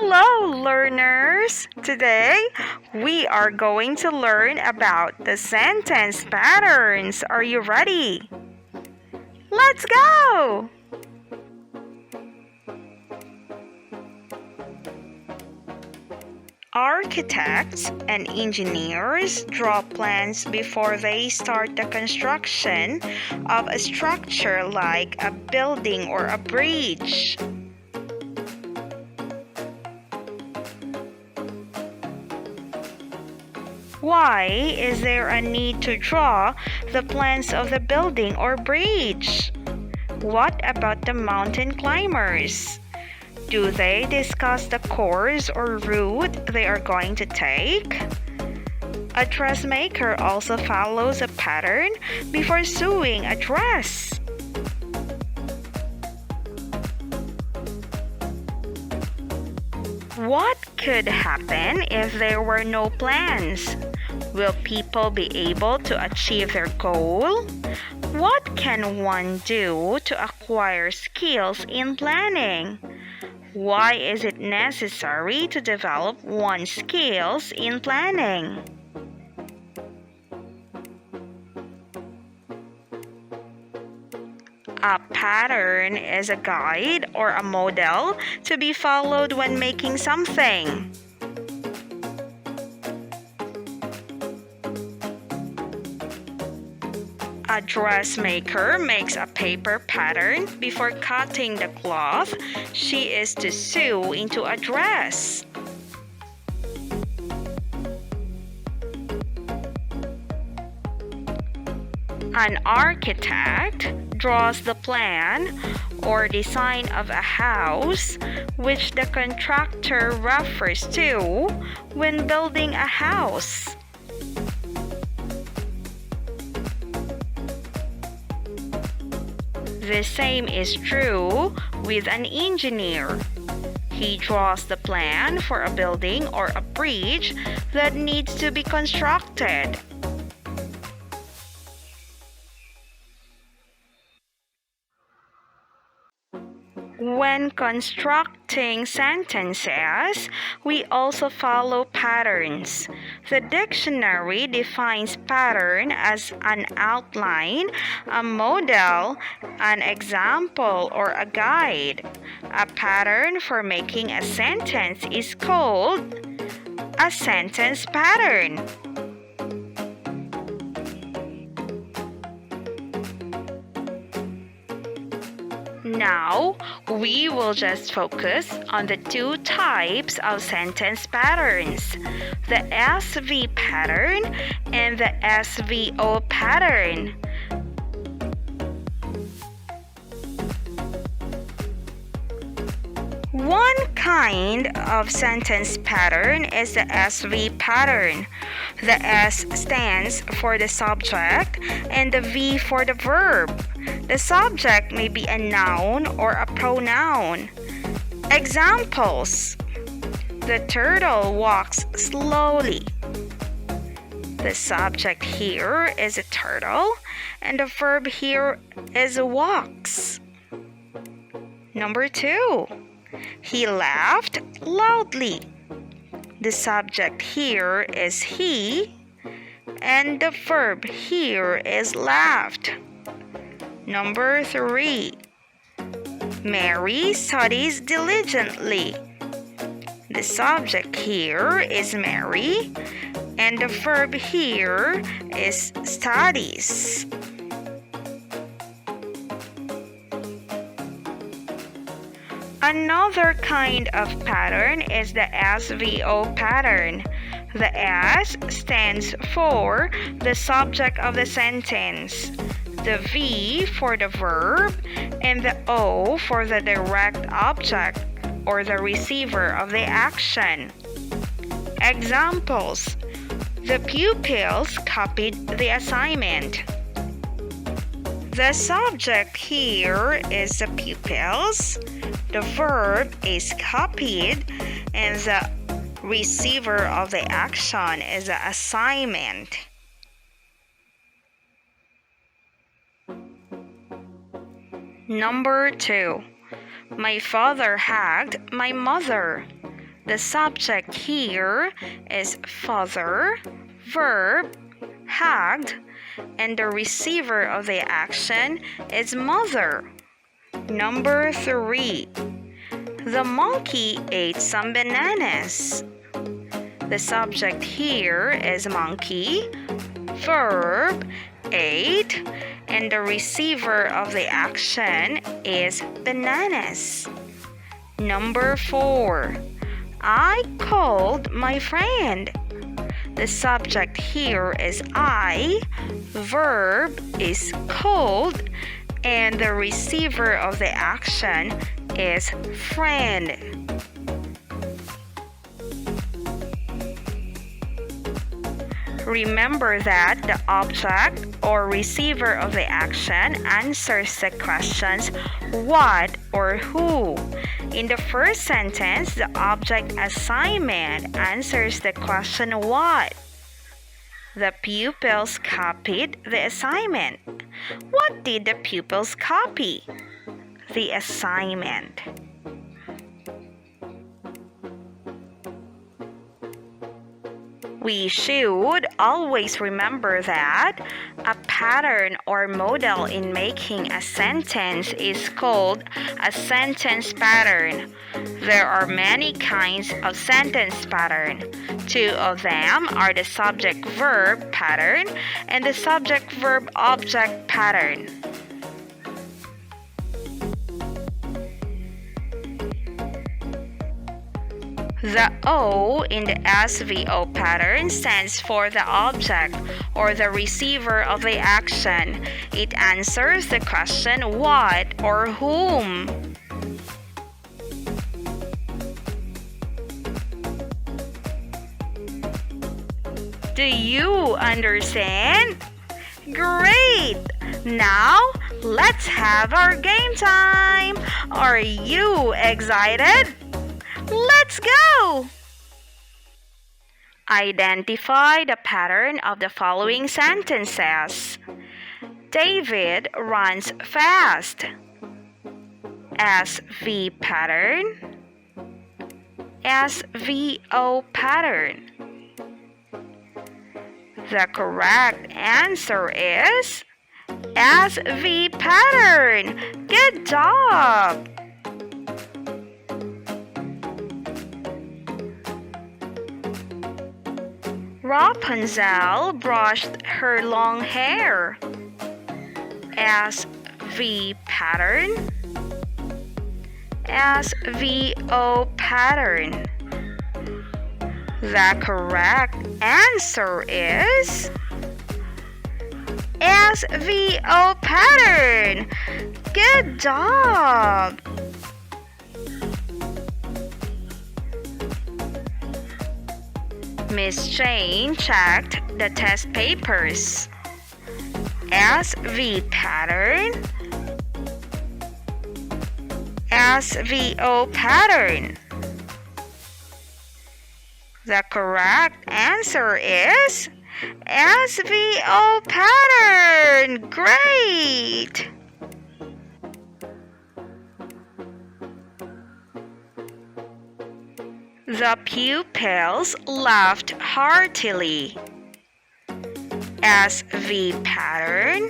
Hello, learners! Today, we are going to learn about the sentence patterns. Are you ready? Let's go! Architects and engineers draw plans before they start the construction of a structure like a building or a bridge. Why is there a need to draw the plans of the building or bridge? What about the mountain climbers? Do they discuss the course or route they are going to take? A dressmaker also follows a pattern before sewing a dress. What could happen if there were no plans? Will people be able to achieve their goal? What can one do to acquire skills in planning? Why is it necessary to develop one's skills in planning? A pattern is a guide or a model to be followed when making something. A dressmaker makes a paper pattern before cutting the cloth she is to sew into a dress. An architect draws the plan or design of a house which the contractor refers to when building a house. The same is true with an engineer. He draws the plan for a building or a bridge that needs to be constructed. When constructing sentences, we also follow patterns. The dictionary defines pattern as an outline, a model, an example, or a guide. A pattern for making a sentence is called a sentence pattern. Now, we will just focus on the two types of sentence patterns, the SV pattern and the SVO pattern. One kind of sentence pattern is the SV pattern. The S stands for the subject and the V for the verb. The subject may be a noun or a pronoun. Examples: the turtle walks slowly. The subject here is a turtle and the verb here is walks. Number 2. He laughed loudly. The subject here is he and the verb here is laughed. Number 3. Mary studies diligently. The subject here is Mary and the verb here is studies. Another kind of pattern is the SVO pattern. The S stands for the subject of the sentence, the V for the verb, and the O for the direct object or the receiver of the action. Examples: the pupils copied the assignment. The subject here is the pupils, the verb is copied, and the receiver of the action is the assignment. Number 2. My father hugged my mother. The subject here is father, verb, hugged, and the receiver of the action is mother. Number 3. The monkey ate some bananas. The subject here is monkey, verb, ate, and the receiver of the action is bananas. Number 4. I called my friend. The subject here is I, verb is called, and the receiver of the action is friend. Remember that the object or receiver of the action answers the questions what or who. In the first sentence, the object assignment answers the question what. The pupils copied the assignment. What did the pupils copy? The assignment. We should always remember that a pattern or model in making a sentence is called a sentence pattern. There are many kinds of sentence pattern. 2 of them are the subject-verb pattern and the subject-verb-object pattern. The O in the SVO pattern stands for the object or the receiver of the action. It answers the question what or whom. Do you understand? Great! Now, let's have our game time! Are you excited? Let's go! Identify the pattern of the following sentences. David runs fast. SV pattern. SVO pattern. The correct answer is SV pattern. Good job! Rapunzel brushed her long hair. SV pattern. SVO pattern. The correct answer is SVO pattern. Good job! Miss Jane checked the test papers. SV pattern. SVO pattern. The correct answer is SVO pattern. Great! The pupils laughed heartily. SV pattern.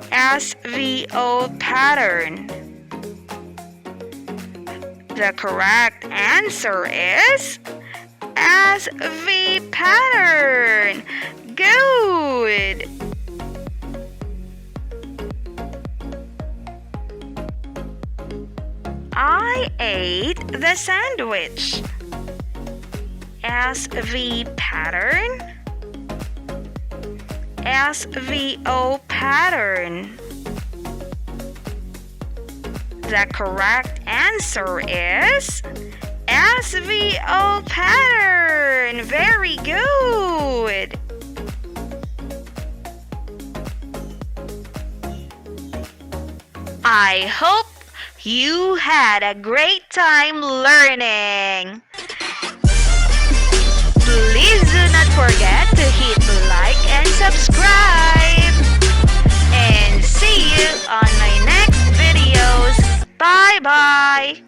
SVO pattern. The correct answer is SV pattern. Good! I ate the sandwich. SV pattern. SVO pattern. The correct answer is SVO pattern. Very good. I hope you had a great time learning. Please do not forget to hit like and subscribe. And see you on my next videos. Bye bye.